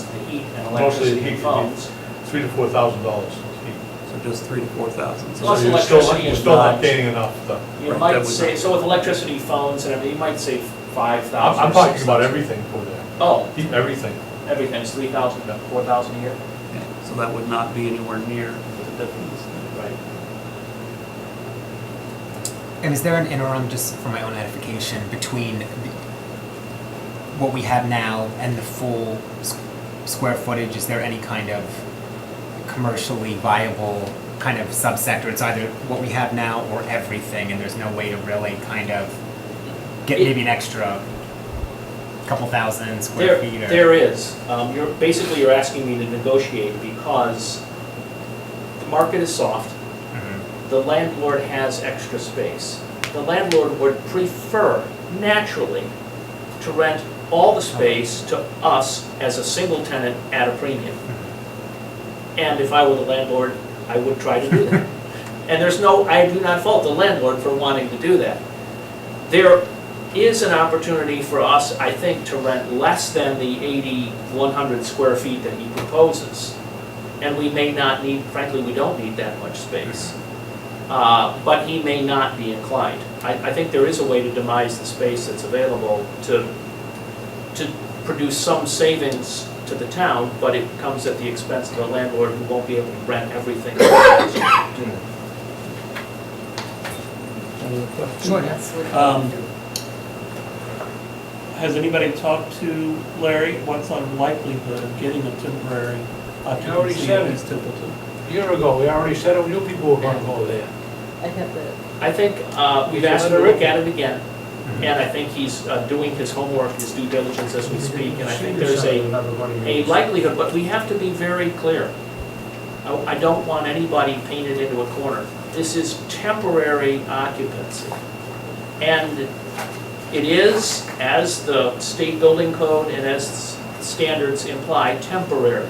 the heat and Mostly electricity heat, and phones. $3,000 to $4,000. So just 3,000 to 4,000. Plus So electricity you're and still not phones. paying enough to. You Right, might that would say, not- so with electricity, phones and everything, you might say 5,000. I'm or talking about 6,000. everything for there. Oh, Everything. everything's 3,000 to 4,000 a year? Yeah, so that would not be anywhere near the difference. Right. And is there an interim, just for my own edification, between what we have now and the full square footage? Is there any kind of commercially viable kind of subsector? It's either what we have now or everything, and there's no way to really kind of get maybe an extra couple thousand square feet? Or... There is. You're asking me to negotiate because the market is soft. The landlord has extra space. The landlord would prefer, naturally, to rent all the space to us as a single tenant at a premium. And if I were the landlord, I would try to do that. And I do not fault the landlord for wanting to do that. There is an opportunity for us, I think, to rent less than the 100 square feet that he proposes. And we may not need, frankly, we don't need that much space. But he may not be inclined. I think there is a way to demise the space that's available to produce some savings to the town, but it comes at the expense of the landlord who won't be able to rent everything. Sure. Has anybody talked to Larry? What's the likelihood of getting a temporary already occupancy said in it. East Templeton? A year ago, we already said it, we knew people were gonna go there. I have the, I think we've asked him to look at it again, and I think he's doing his homework, his due diligence as we speak, and I think there's a likelihood, but we have to be very clear. I don't want anybody painted into a corner. This is temporary occupancy. And it is, as the state building code and as standards imply, temporary.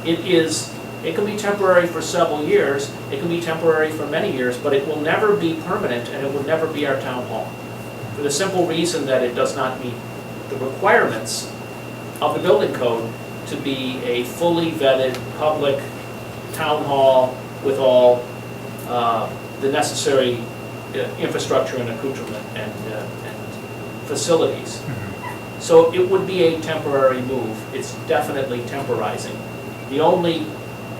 It can be temporary for several years, it can be temporary for many years, but it will never be permanent and it will never be our town hall. For the simple reason that it does not meet the requirements of the building code to be a fully vetted public town hall with all the necessary infrastructure and accoutrement and facilities. So it would be a temporary move. It's definitely temporizing. The only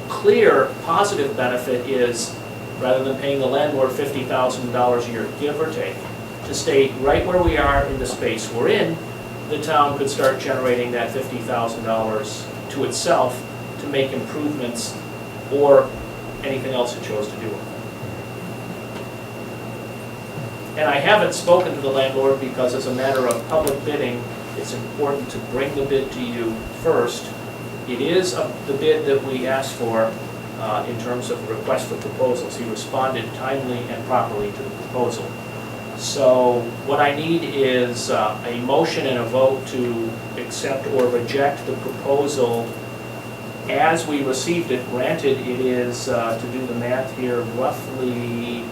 clear positive benefit is, rather than paying the landlord $50,000 a year, give or take, to stay right where we are in the space we're in, the town could start generating that $50,000 to itself to make improvements or anything else it chose to do. And I haven't spoken to the landlord because as a matter of public bidding, it's important to bring the bid to you first. It is the bid that we asked for in terms of request for proposals. He responded timely and properly to the proposal. So what I need is a motion and a vote to accept or reject the proposal as we received it. Granted, it is, to do the math here, roughly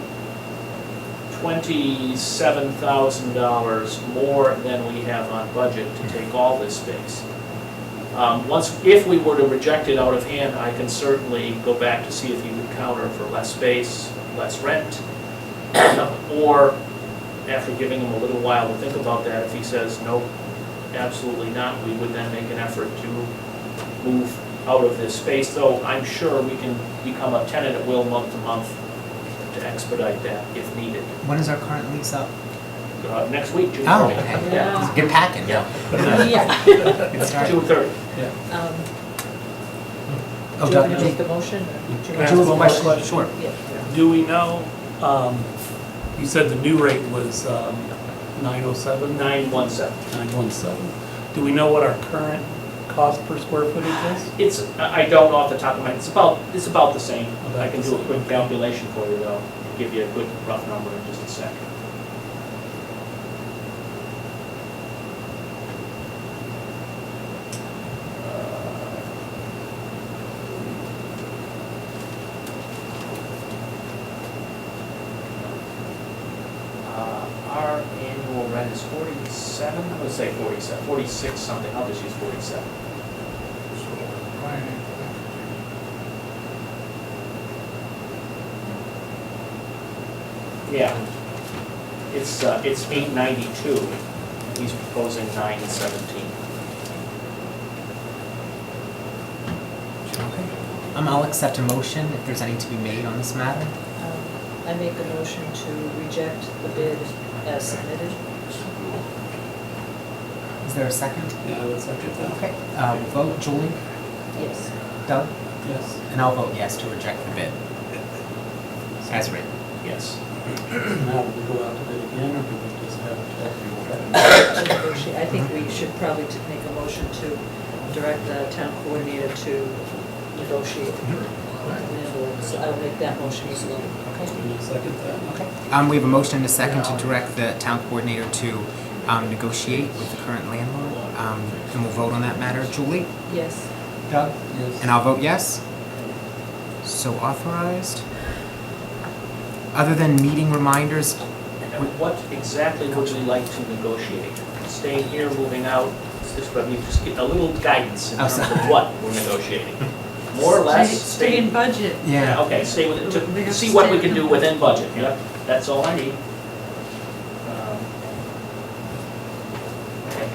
$27,000 more than we have on budget to take all this space. If we were to reject it out of hand, I can certainly go back to see if he would counter for less space, less rent, or after giving him a little while to think about that, if he says, nope, absolutely not, we would then make an effort to move out of this space, though I'm sure we can become a tenant at will month to month to expedite that if needed. When is our current lease up? Next week, June 30th. Oh, okay. Yeah. Get packing. Yeah. yeah. Good start. June 30th. Oh, Do you Doug, want to make a motion? Or do you Can I want ask Jules, one question? question? Sure. Yeah. Do we know, you said the new rate was 907? 917. 917. Do we know what our current cost per square footage is? I don't off the top of my head. It's about the same. About I can the do a same. quick calculation for you though, give you a good rough number in just a second. Our annual rent is 47, I would say 47, 46 something, I'll just use 47. Yeah. It's 892, he's proposing 917. Okay. I'll accept a motion if there's any to be made on this matter. I make a motion to reject the bid as submitted. Is there a second? Yeah, I would second that. Okay, we'll vote. Julie? Yes. Doug? Yes. And I'll vote yes to reject the bid. As written. Yes. Now, do we go out to bid again, or do we just have a To negotiate. I think we should probably make a motion to direct the town coordinator to negotiate with the landlord. So I'll make that motion as well. Can you second that? Okay. We have a motion and a second to direct the town coordinator to negotiate with the current landlord. And we'll vote on that matter. Julie? Yes. Doug? Yes. And I'll vote yes. So authorized. Other than meeting reminders, And what exactly would we like to negotiate? Staying here, moving out? Just get a little guidance in terms of what we're negotiating. More or less, Stay in budget. yeah. Okay, stay with it, to see what we can do within budget, yeah, that's all I need. Okay.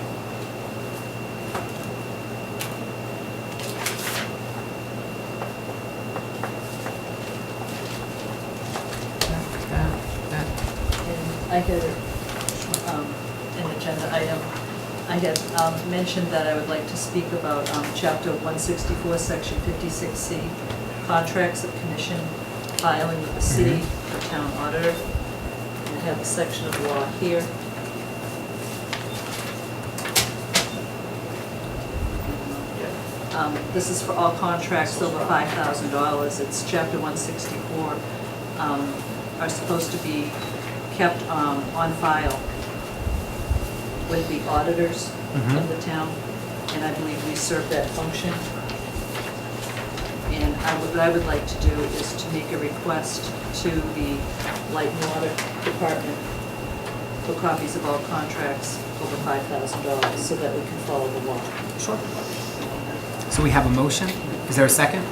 And I had an agenda item. I had mentioned that I would like to speak about Chapter 164, Section 56C, contracts of commission filing with the city for town auditor. And I have a section of law here. This is for all contracts over $5,000. It's Chapter 164, are supposed to be kept on file with the auditors of the town, and I believe we serve that function. And what I would like to do is to make a request to the Light and Water Department for copies of all contracts over $5,000 so that we can follow the law. Sure. So we have a motion. Is there a second?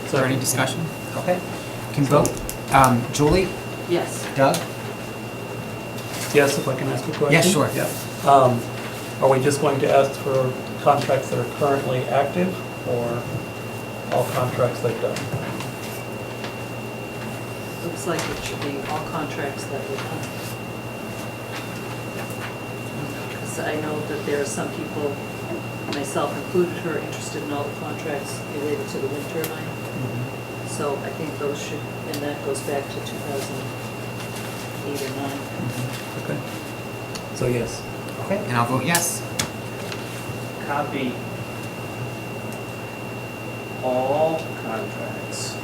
Is there any discussion? Okay. Can vote. Julie? Yes. Doug? Yes, if I can ask a question? Yes, sure. Yeah. Are we just going to ask for contracts that are currently active, or all contracts they've done? Looks like it should be all contracts that were done. Because I know that there are some people, myself included, who are interested in all the contracts related to the wind turbine. So I think those should, and that goes back to 2008 or 9. Okay. So yes. Okay, and I'll vote yes. Copy all contracts.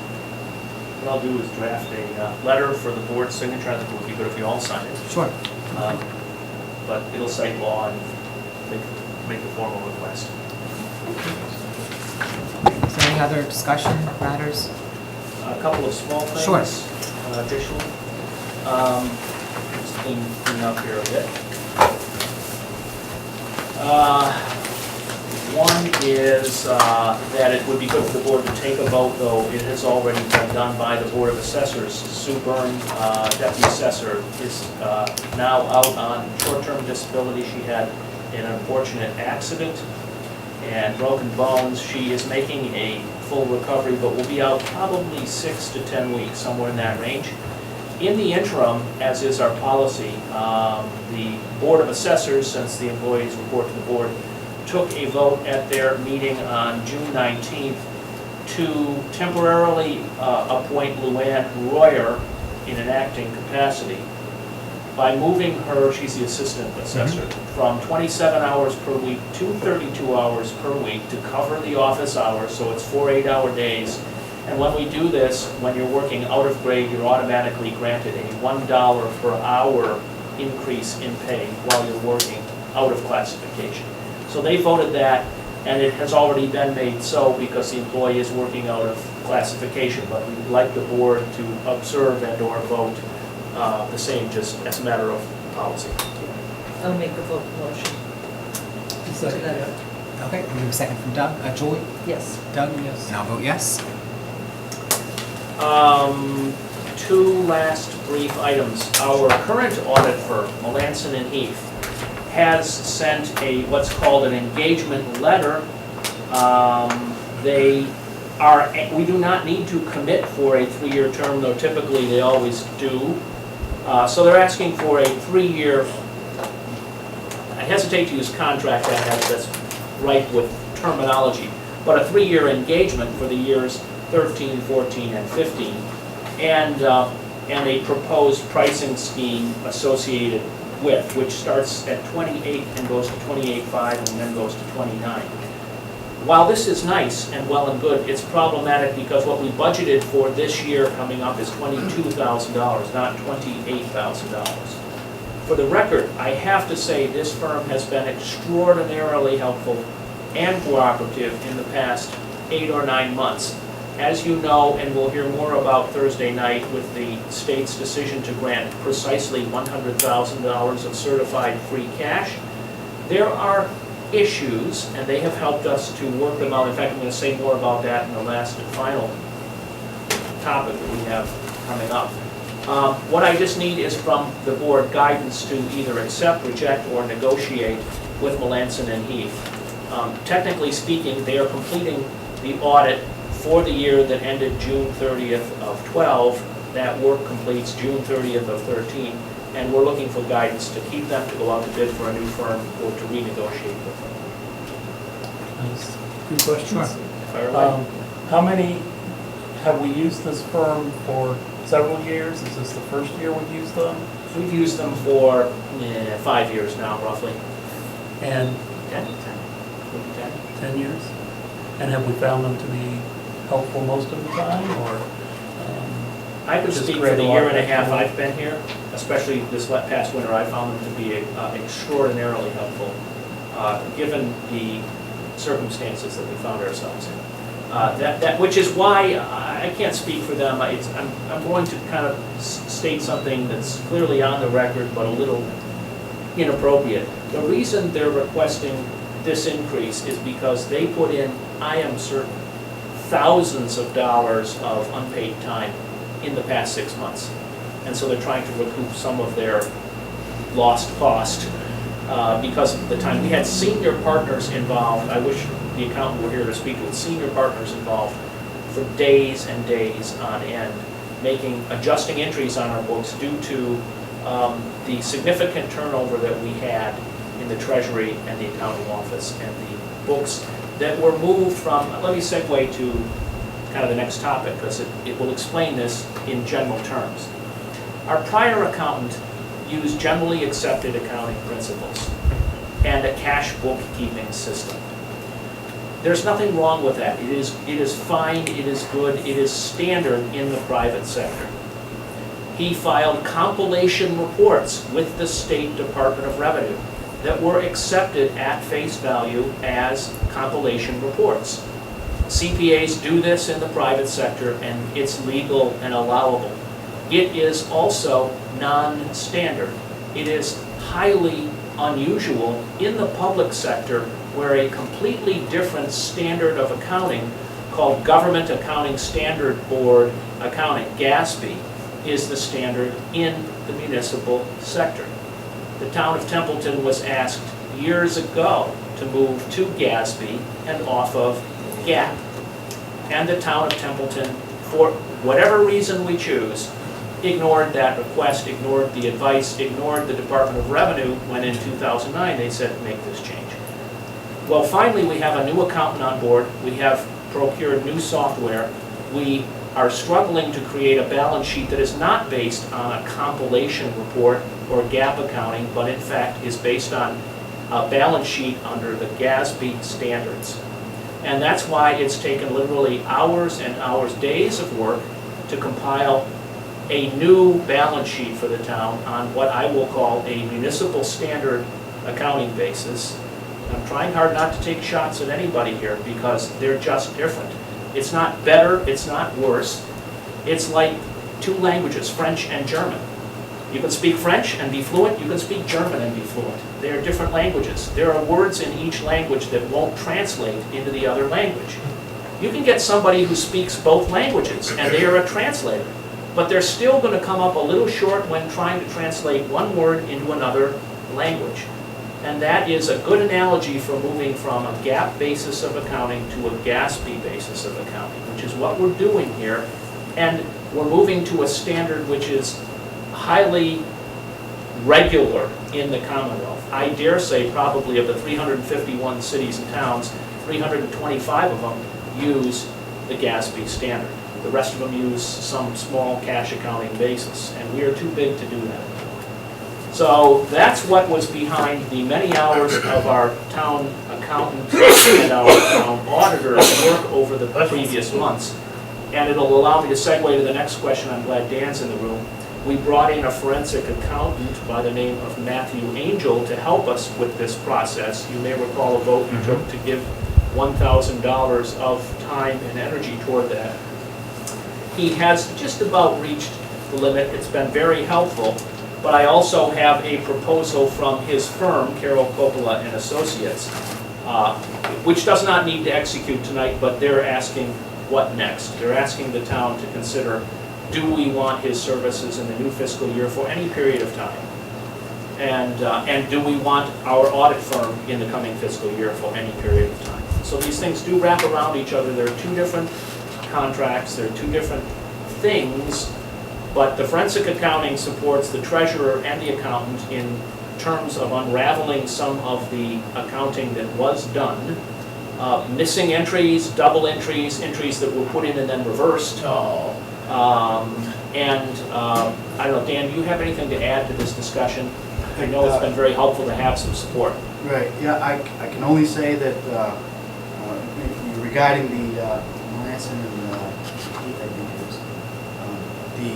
What I'll do is draft a letter for the board's signature. I think it would be good if we all sign it. Sure. But it'll cite law and make a formal request. Is there any other discussion matters? A couple of small things. Sure. Additionally. Just clean up here a bit. One is that it would be good for the board to take a vote, though it has already been done by the Board of Assessors. Sue Byrne, Deputy Assessor, is now out on short-term disability. She had an unfortunate accident and broken bones. She is making a full recovery, but will be out probably 6 to 10 weeks, somewhere in that range. In the interim, as is our policy, the Board of Assessors, since the employees report to the board, took a vote at their meeting on June 19th to temporarily appoint Luann Royer in an acting capacity by moving her, she's the assistant assessor, from 27 hours per week to 32 hours per week to cover the office hours, so it's 4 8-hour days. And when we do this, when you're working out of grade, you're automatically granted a $1 per hour increase in pay while you're working out of classification. So they voted that, and it has already been made so because the employee is working out of classification, but we'd like the board to observe and/or vote the same, just as a matter of policy. I'll make a vote motion. Second, that. yeah. Okay, we have a second from Doug. Julie? Yes. Doug? Yes. And I'll vote yes. Two last brief items. Our current audit firm, Melanson and Heath, has sent what's called an engagement letter. We do not need to commit for a 3-year term, though typically they always do. So they're asking for a 3-year, I hesitate to use contract, that's ripe with terminology, but a 3-year engagement for the years 13, 14, and 15, and a proposed pricing scheme associated with, which starts at 28 and goes to 28.5 and then goes to 29. While this is nice and well and good, it's problematic because what we budgeted for this year coming up is $22,000, not $28,000. For the record, I have to say this firm has been extraordinarily helpful and cooperative in the past 8 or 9 months. As you know, and we'll hear more about Thursday night with the state's decision to grant precisely $100,000 of certified free cash, there are issues, and they have helped us to work them out. In fact, I'm going to say more about that in the last and final topic that we have coming up. What I just need is from the board guidance to either accept, reject, or negotiate with Melanson and Heath. Technically speaking, they are completing the audit for the year that ended June 30th of 12. That work completes June 30th of 13. And we're looking for guidance to keep them, to go out to bid for a new firm, or to renegotiate with them. Nice. Good questions. Fire away. How many, have we used this firm for several years? Is this the first year we've used them? We've used them for 5 years now, roughly. And 10? 10 years? And have we found them to be helpful most of the time, or? I could Just speak for great the a lot year and a of half time. I've been here, especially this past winter. I found them to be extraordinarily helpful, given the circumstances that we found ourselves in. Which is why I can't speak for them. I'm going to kind of state something that's clearly on the record, but a little inappropriate. The reason they're requesting this increase is because they put in, I am certain, thousands of dollars of unpaid time in the past 6 months. And so they're trying to recoup some of their lost cost because of the time. We had senior partners involved. I wish the accountant were here to speak with senior partners involved for days and days on end, adjusting entries on our books due to the significant turnover that we had in the Treasury and the accounting office, and the books that were moved from, let me segue to kind of the next topic, because it will explain this in general terms. Our prior accountant used generally accepted accounting principles and a cash bookkeeping system. There's nothing wrong with that. It is fine, it is good, it is standard in the private sector. He filed compilation reports with the State Department of Revenue that were accepted at face value as compilation reports. CPAs do this in the private sector, and it's legal and allowable. It is also non-standard. It is highly unusual in the public sector, where a completely different standard of accounting called Government Accounting Standard Board Accounting, GASB, is the standard in the municipal sector. The town of Templeton was asked years ago to move to GASB and off of GAAP. And the town of Templeton, for whatever reason we choose, ignored that request, ignored the advice, ignored the Department of Revenue, when in 2009 they said, make this change. Well, finally we have a new accountant on board. We have procured new software. We are struggling to create a balance sheet that is not based on a compilation report or GAAP accounting, but in fact is based on a balance sheet under the GASB standards. And that's why it's taken literally hours and hours, days of work to compile a new balance sheet for the town on what I will call a municipal standard accounting basis. I'm trying hard not to take shots at anybody here, because they're just different. It's not better, it's not worse. It's like two languages, French and German. You can speak French and be fluent, you can speak German and be fluent. They are different languages. There are words in each language that won't translate into the other language. You can get somebody who speaks both languages and they are a translator. but they're still gonna come up a little short when trying to translate one word into another language. And that is a good analogy for moving from a GAAP basis of accounting to a GASB basis of accounting, which is what we're doing here. And we're moving to a standard which is highly regular in the Commonwealth. I dare say probably of the 351 cities and towns, 325 of them use the GASB standard. The rest of them use some small cash accounting basis, and we are too big to do that. So that's what was behind the many hours of our town accountant and our town auditor's work over the previous months. And it'll allow me to segue to the next question. I'm glad Dan's in the room. We brought in a forensic accountant by the name of Matthew Angel to help us with this process. You may recall a vote we took to give $1,000 of time and energy toward that. He has just about reached the limit. It's been very helpful. But I also have a proposal from his firm, Carroll Coppola and Associates, which does not need to execute tonight, but they're asking what next. They're asking the town to consider, do we want his services in the new fiscal year for any period of time? And do we want our audit firm in the coming fiscal year for any period of time? So these things do wrap around each other. They're two different contracts, they're two different things. But the forensic accounting supports the treasurer and the accountant in terms of unraveling some of the accounting that was done. Missing entries, double entries, entries that were put in and then reversed. I don't know, Dan, do you have anything to add to this discussion? I know it's been very helpful to have some support. Right, yeah, I can only say that regarding the Melanson and Keith, I think it is, the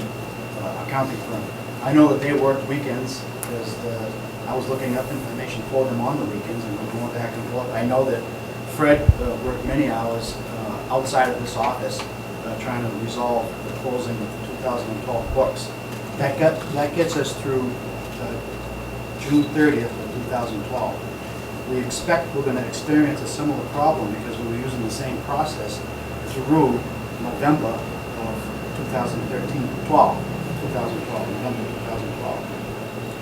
accounting firm. I know that they worked weekends because I was looking up information for them on the weekends and we're going back and forth. I know that Fred worked many hours outside of this office trying to resolve the closing of the 2012 books. That gets us through June 30th of 2012. We expect we're going to experience a similar problem because we were using the same process through November of 2012, November 2012,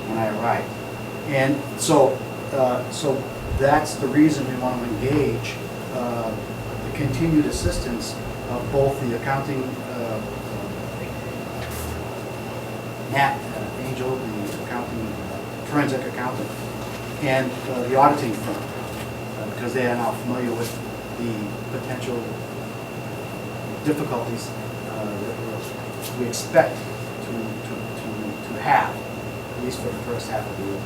when I arrived. And so that's the reason we want to engage the continued assistance of both the accounting, Nat Angel, the accounting, forensic accountant, and the auditing firm, because they are now familiar with the potential difficulties that we expect to have, at least for the first half of the year.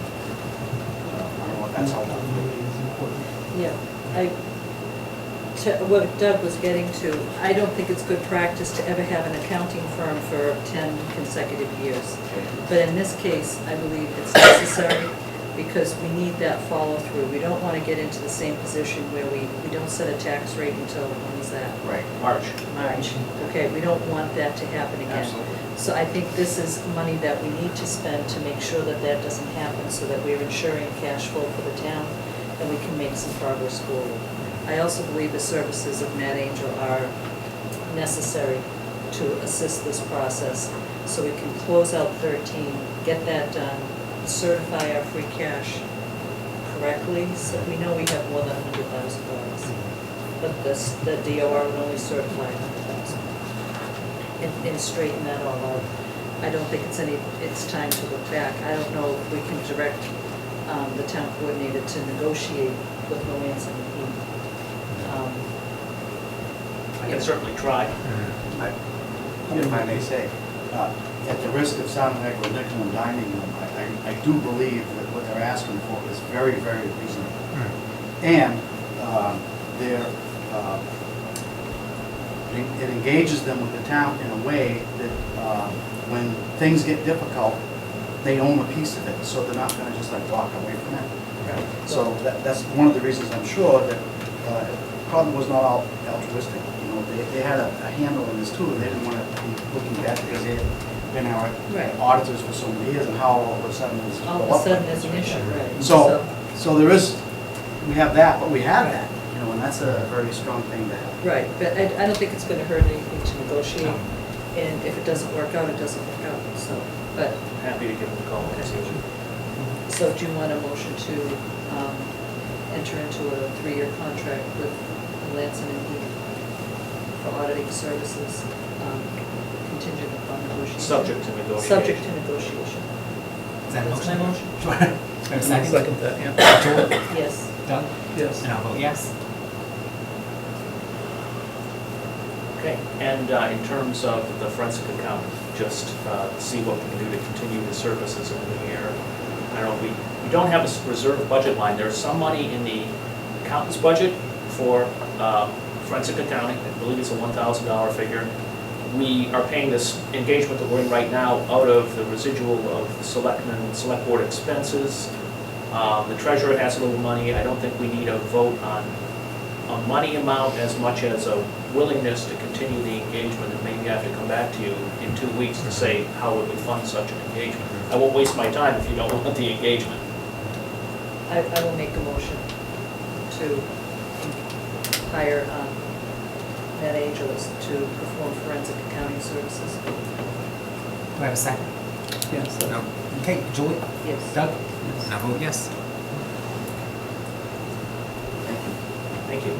I don't know if that's helpful. Yeah, what Doug was getting to, I don't think it's good practice to ever have an accounting firm for 10 consecutive years. But in this case, I believe it's necessary because we need that follow through. We don't want to get into the same position where we don't set a tax rate until, when is that? Right. March. Okay, we don't want that to happen again. Absolutely. So I think this is money that we need to spend to make sure that that doesn't happen so that we're ensuring cash flow for the town and we can make some progress forward. I also believe the services of Matt Angel are necessary to assist this process so we can close out 13, get that done, certify our free cash correctly so we know we have more than $100,000. But the DOR would only certify $100,000 and straighten that all out. I don't think it's time to look back. I don't know if we can direct the town coordinator to negotiate with Melanson and Heath. I can certainly try. If I may say, at the risk of sounding like we're nickel and diming them, I do believe that what they're asking for is very, very reasonable. And it engages them with the town in a way that when things get difficult, they own a piece of it, so they're not going to just like walk away from it. So that's one of the reasons I'm sure that it probably was not all altruistic. You know, they had a handle on this too. They didn't want to be looking back because they had been our auditors for so many years, and how all of a sudden it's all of a sudden there's an issue, right? So there is, we have that, but we have that, you know, and that's a very strong thing to have. Right, but I don't think it's going to hurt anything to negotiate. And if it doesn't work out, it doesn't work out, so, but, Happy to give them a call. so do you want a motion to enter into a 3-year contract with Lanson and Heath for auditing services, contingent upon negotiation? Subject to negotiation. Subject to negotiation. Is that a That's my motion. Sure. Is there a I'll second? second that, yeah. Joel? Yes. Doug? Yes. And I'll vote yes. Okay, and in terms of the forensic accountant, just see what we can do to continue the services in the year. I don't know, we don't have a reserve budget line. There's some money in the accountant's budget for forensic accounting. I believe it's a $1,000 figure. We are paying this engagement that we're in right now out of the residual of the select board expenses. The treasurer has a little money. I don't think we need a vote on a money amount as much as a willingness to continue the engagement, and maybe I have to come back to you in 2 weeks to say how would we fund such an engagement. I won't waste my time if you don't want the engagement. I will make a motion to hire Matt Angelis to perform forensic accounting services. Do I have a second? Yes. No. Okay, Julie? Yes. Doug? And I'll vote yes. Thank you. Thank you.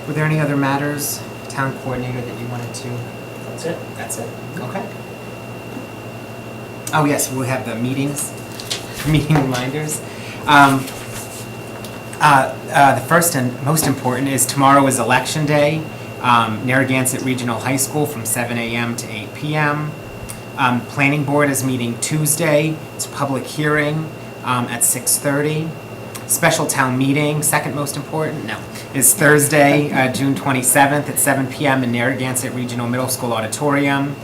Were there any other matters, town coordinator, that you wanted to? That's it. That's it? Okay. Oh, yes, we'll have the meetings, meeting reminders. The first and most important is tomorrow is Election Day, Narragansett Regional High School from 7 a.m. to 8 p.m. Planning Board is meeting Tuesday. It's a public hearing at 6:30. Special town meeting, second most important, no, is Thursday, June 27th at 7 p.m. in Narragansett Regional Middle School Auditorium.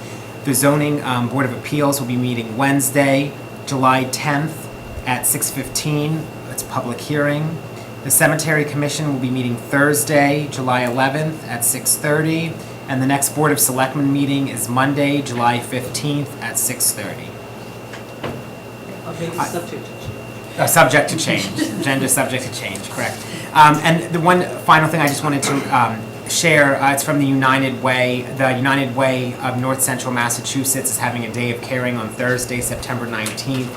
The Zoning Board of Appeals will be meeting Wednesday, July 10th at 6:15. It's a public hearing. The Cemetery Commission will be meeting Thursday, July 11th at 6:30. And the next Board of Selectmen meeting is Monday, July 15th at 6:30. Okay, subject to change. Subject to change, agenda subject to change, correct. And the one final thing I just wanted to share, it's from the United Way. The United Way of North Central Massachusetts is having a day of caring on Thursday, September 19th,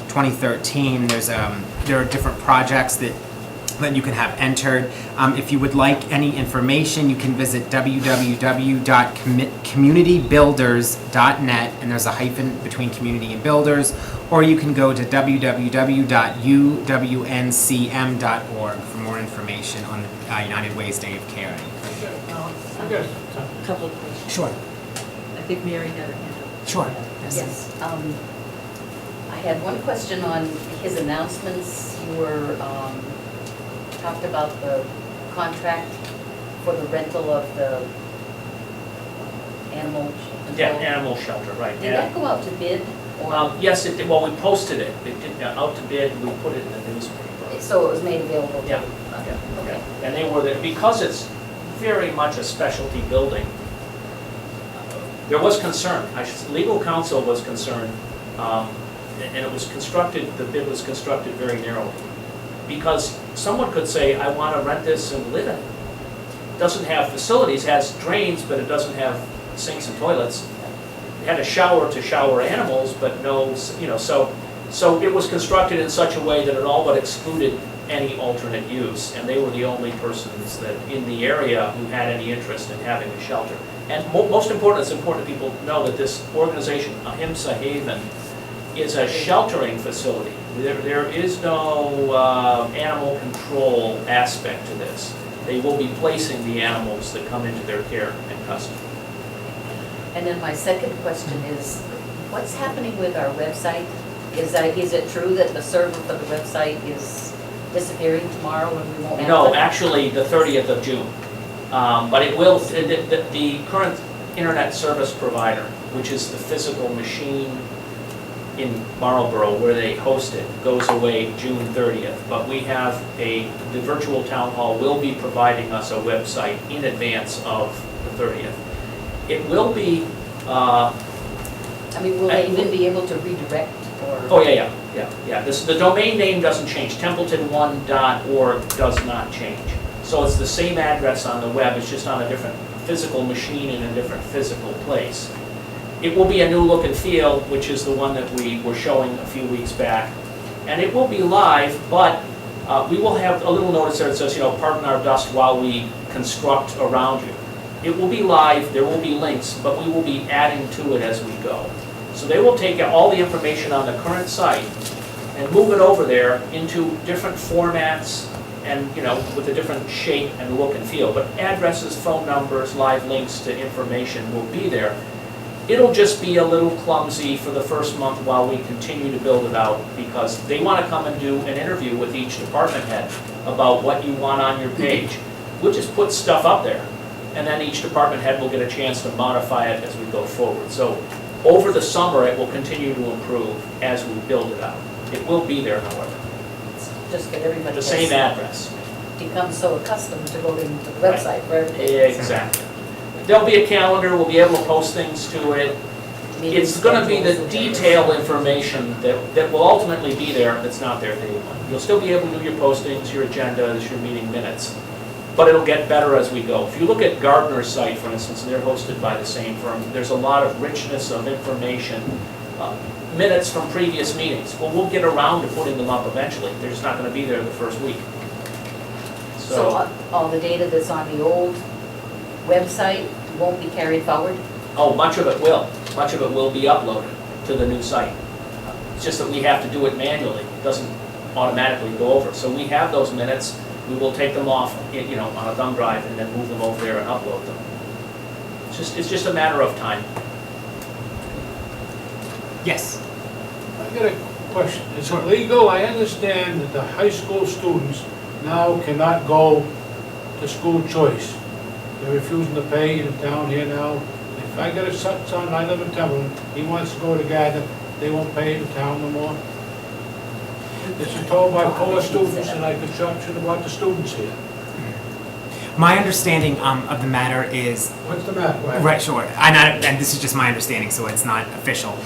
2013. There are different projects that you can have entered. If you would like any information, you can visit www.communitybuilders.net, and there's a hyphen between community and builders, or you can go to www.uwncm.org for more information on United Way's Day of Caring. I guess, A couple of questions. Sure, I think Mary had her hand up. sure. Yes, I had one question on his announcements. You were, talked about the contract for the rental of the animal control. Yeah, animal shelter, right. Did that go out to bid? Or, Yes, it did. Well, we posted it. It did out to bid. We put it in the newspaper. so it was made available to? Yeah, Okay. And they were there, because it's very much a specialty building. There was concern, legal counsel was concerned, and it was constructed, the bid was constructed very narrowly. Because someone could say, I want to rent this and live in it. Doesn't have facilities, has drains, but it doesn't have sinks and toilets. It had a shower to shower animals, but no, so it was constructed in such a way that it all but excluded any alternate use, and they were the only persons that in the area who had any interest in having a shelter. And most important, it's important that people know that this organization, Ahimsa Haven, is a sheltering facility. There is no animal control aspect to this. They will be placing the animals that come into their care and custody. And then my second question is, what's happening with our website? Is it true that the server for the website is disappearing tomorrow and we won't have No, it? actually, the 30th of June. But it will, the current internet service provider, which is the physical machine in Marlborough where they host it, goes away June 30th. But we have the virtual town hall will be providing us a website in advance of the 30th. It will be, I mean, will they even be able to redirect or? oh yeah. The domain name doesn't change. Templeton1.org does not change. So it's the same address on the web, it's just on a different physical machine in a different physical place. It will be a new look and feel, which is the one that we were showing a few weeks back. And it will be live, but we will have a little notice there that says, pardon our dust while we construct around you. It will be live, there will be links, but we will be adding to it as we go. So they will take all the information on the current site and move it over there into different formats and, with a different shape and look and feel. But addresses, phone numbers, live links to information will be there. It'll just be a little clumsy for the first month while we continue to build it out, because they want to come and do an interview with each department head about what you want on your page. We'll just put stuff up there, and then each department head will get a chance to modify it as we go forward. So over the summer, it will continue to improve as we build it out. It will be there, however. It's just that everybody The same has address. become so accustomed to going to the website for everything. Exactly. There'll be a calendar, we'll be able to post things to it. It's going to be the detailed information that will ultimately be there that's not there day one. You'll still be able to do your postings, your agendas, your meeting minutes, but it'll get better as we go. If you look at Gardner's site, for instance, they're hosted by the same firm, there's a lot of richness of information, minutes from previous meetings. Well, we'll get around to putting them up eventually. They're just not going to be there the first week. So all the data that's on the old website won't be carried forward? Oh, much of it will. Much of it will be uploaded to the new site. It's just that we have to do it manually. It doesn't automatically go over. So we have those minutes. We will take them off, on a thumb drive and then move them over there and upload them. It's just a matter of time. Yes. I got a question. Is it legal? I understand that the high school students now cannot go to school choice. They're refusing to pay in the town here now. If I got a son, I live in Templeton, he wants to go to Gardner, they won't pay in the town no more. This is told by poor students, and I should have brought the students here. My understanding of the matter is, What's the matter? right, sure, and this is just my understanding, so it's not official.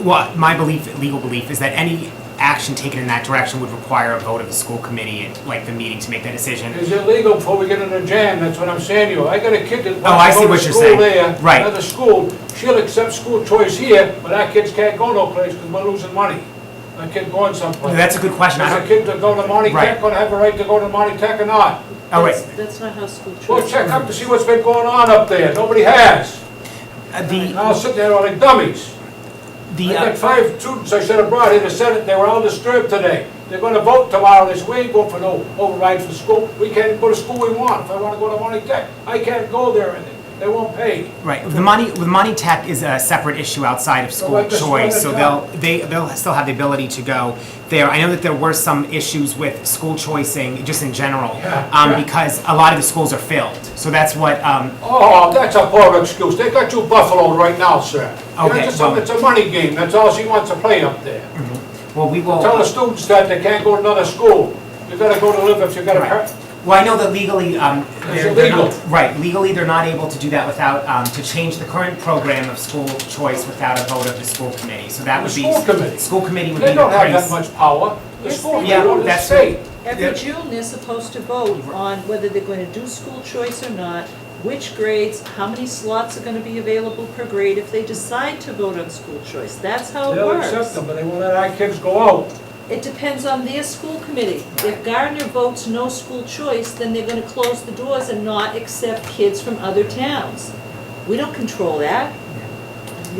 Well, my legal belief is that any action taken in that direction would require a vote of the school committee at like the meeting to make that decision. Is it legal before we get in a jam? That's what I'm saying to you. I got a kid that Oh, I wants see to go what to you're school saying. there, Right. another school. She'll accept school choice here, but our kids can't go no place because we're losing money. Our kid going someplace. That's a good question. I Is a don't, kid to go to Monty Right. Tech going to have a right to go to Monty Tech or not? oh, wait, That's not how school choice. Well, check up to see what's been going on up there. Nobody has. I'll sit there like dummies. I got 5 students I should have brought in the Senate. They were all disturbed today. They're going to vote tomorrow. They said, we ain't going for no override for the school. We can't go to school we want. If I want to go to Monty Tech, I can't go there and they won't pay. right. The Monty Tech is a separate issue outside of school like the choice, so Splendid they'll still have the ability to go there. I know that there were some issues with school choicing just in general, Yeah. because a lot of the schools are filled. So that's what. Oh, that's a poor excuse. They got you Buffalo right now, sir. Okay, well- It's a money game. That's all she wants to play up there. Well, we will. Tell the students that they can't go to another school. You gotta go to live if you got Right. a... Well, I know that legally, they're illegal. not, right, legally, they're not able to do that without, to change the current program of school choice without a vote of the school committee. So that The would be. school committee. School committee would be They the don't have that place. much power. The Yes, school they committee do. owns the That's- state. Every Yeah. June, they're supposed to vote on whether they're going to do school choice or not, which grades, how many slots are going to be available per grade if they decide to vote on school choice. That's how it They'll works. accept them, but they won't let our kids go out. It depends on their school committee. If Gardner votes no school choice, then they're going to close the doors and not accept kids from other towns. We don't control that.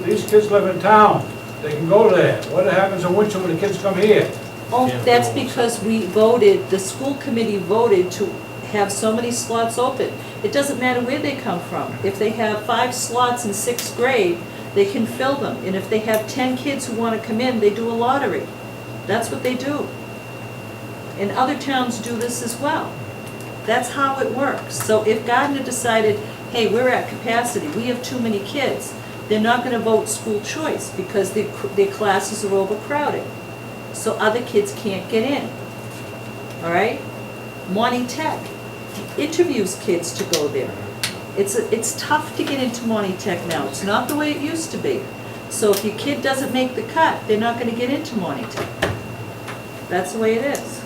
These kids live in town. They can go there. What happens in winter when the kids come here? Oh, that's because we voted, the school committee voted to have so many slots open. It doesn't matter where they come from. If they have 5 slots in 6th grade, they can fill them. And if they have 10 kids who want to come in, they do a lottery. That's what they do. And other towns do this as well. That's how it works. So if Gardner decided, hey, we're at capacity, we have too many kids, they're not going to vote school choice because their classes are overcrowded. So other kids can't get in. All right? Monty Tech interviews kids to go there. It's tough to get into Monty Tech now. It's not the way it used to be. So if your kid doesn't make the cut, they're not going to get into Monty Tech. That's the way it is.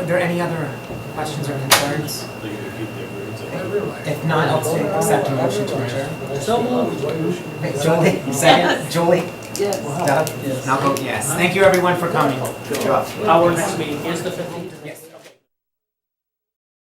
there any other questions or concerns? They're gonna keep their grades up. If not, I'll accept a motion to adjourn. So moved. Hey, Julie, second, Julie, Yes. Doug, and I'll vote yes. Thank you everyone for coming. Good job. Our next meeting is the 15th? Yes.